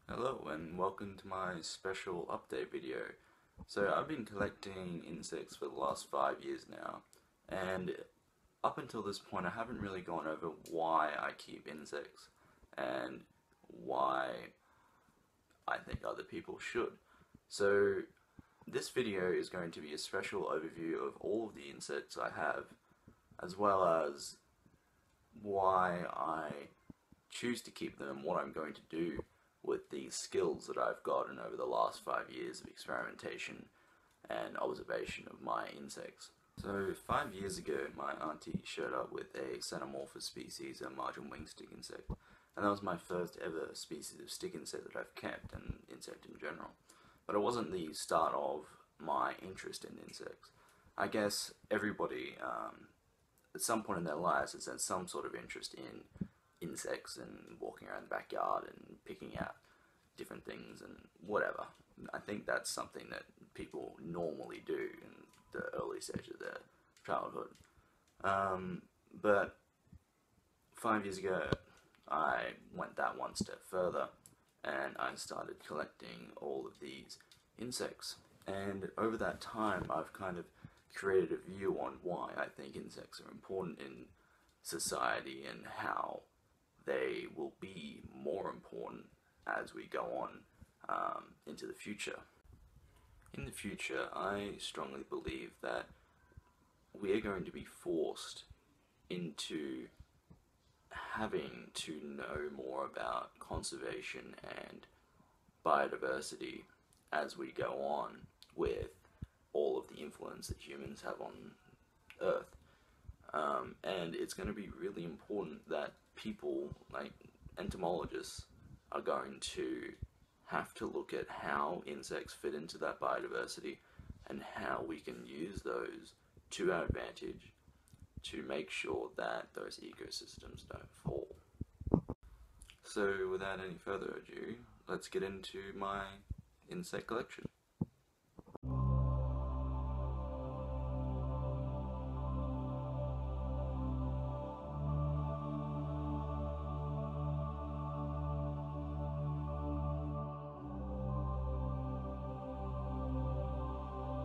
Hello and welcome to my special update video. So I've been collecting insects for the last 5 years now, and up until this point I haven't really gone over why I keep insects and why I think other people should. So this video is going to be a special overview of all of the insects I have, as well as why I choose to keep them, what I'm going to do with these skills that I've gotten over the last 5 years of experimentation and observation of my insects. So 5 years ago, my auntie showed up with a Ctenomorpha species, a margin-winged stick insect, and that was my first ever species of stick insect that I've kept, and insect in general. But it wasn't the start of my interest in insects. I guess everybody, at some point in their lives, has had some sort of interest in insects and walking around the backyard and picking out different things and whatever. I think that's something that people normally do in the early stages of their childhood. But 5 years ago, I went that one step further and I started collecting all of these insects. And over that time, I've kind of created a view on why I think insects are important in society and how they will be more important as we go on into the future. In the future, I strongly believe that we are going to be forced into having to know more about conservation and biodiversity as we go on with all of the influence that humans have on Earth. And it's going to be really important that people, like entomologists, are going to have to look at how insects fit into that biodiversity and how we can use those to our advantage to make sure that those ecosystems don't fall. So without any further ado, let's get into my insect collection.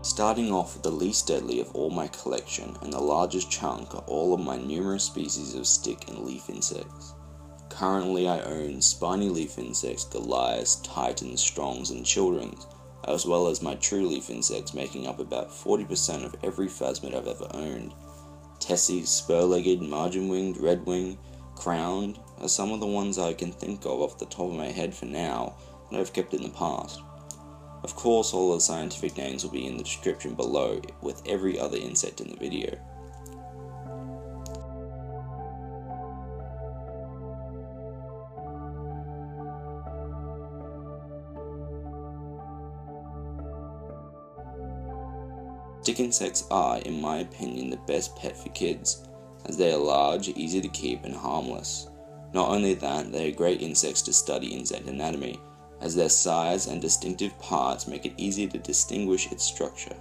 Starting off with the least deadly of all my collection and the largest chunk are all of my numerous species of stick and leaf insects. Currently I own spiny leaf insects, goliaths, titans, strongs and childrenii, as well as my true leaf insects making up about 40% of every phasmid I've ever owned. Tessies, spur-legged, margin-winged, red-winged, crowned are some of the ones I can think of off the top of my head for now that I've kept in the past. Of course, all the scientific names will be in the description below with every other insect in the video. Stick insects are, in my opinion, the best pet for kids, as they are large, easy to keep and harmless. Not only that, they are great insects to study insect anatomy, as their size and distinctive parts make it easy to distinguish its structure.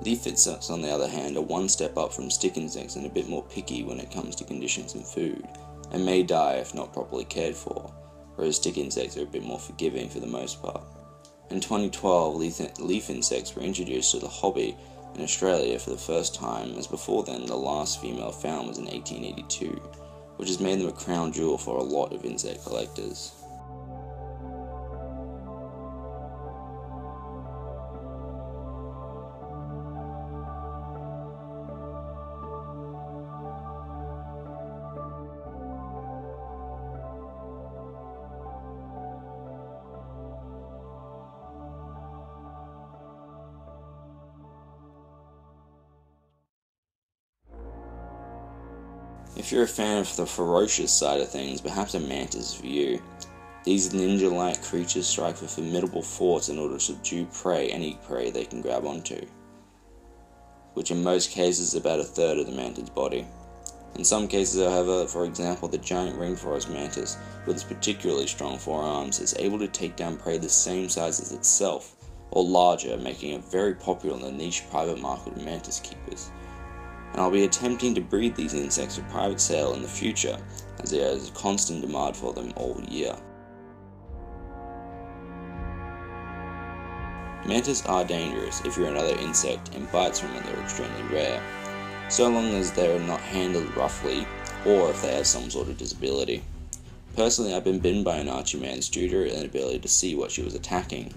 Leaf insects, on the other hand, are one step up from stick insects and a bit more picky when it comes to conditions and food, and may die if not properly cared for, whereas stick insects are a bit more forgiving for the most part. In 2012, leaf insects were introduced to the hobby in Australia for the first time, as before then the last female found was in 1882, which has made them a crown jewel for a lot of insect collectors. If you're a fan of the ferocious side of things, perhaps a mantis is for you. These ninja-like creatures strike for formidable force in order to subdue any prey they can grab onto, which in most cases is about a third of the mantid's body. In some cases, however, for example, the giant rainforest mantis, with its particularly strong forearms, is able to take down prey the same size as itself, or larger, making it very popular in the niche private market of mantis keepers. And I'll be attempting to breed these insects for private sale in the future, as there is a constant demand for them all year. Mantis are dangerous if you're another insect, and bites from them are extremely rare, so long as they are not handled roughly, or if they have some sort of disability. Personally, I've been bitten by an Archimantis due to her inability to see what she was attacking.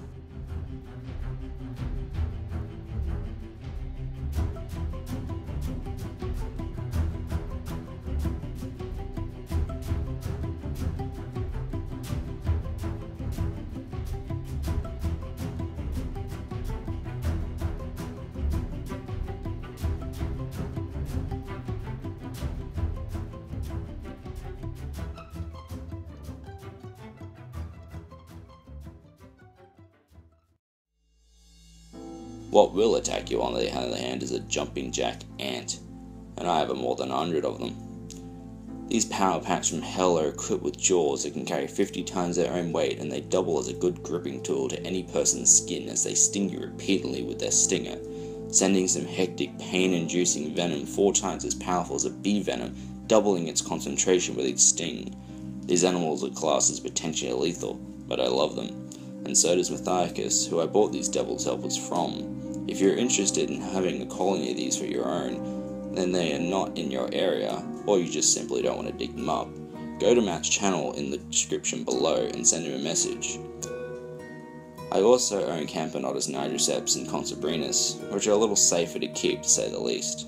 What will attack you on the other hand is a jumping jack ant, and I have more than 100 of them. These power packs from hell are equipped with jaws that can carry 50 times their own weight, and they double as a good gripping tool to any person's skin as they sting you repeatedly with their stinger, sending some hectic pain-inducing venom 4 times as powerful as a bee venom, doubling its concentration with each sting. These animals are classed as potentially lethal, but I love them, and so does Matthias, who I bought these devil's helpers from. If you're interested in having a colony of these for your own, then they are not in your area, or you just simply don't want to dig them up, go to Matt's channel in the description below and send him a message. I also own Camponotus nigrocincta and Concebrinus, which are a little safer to keep to say the least.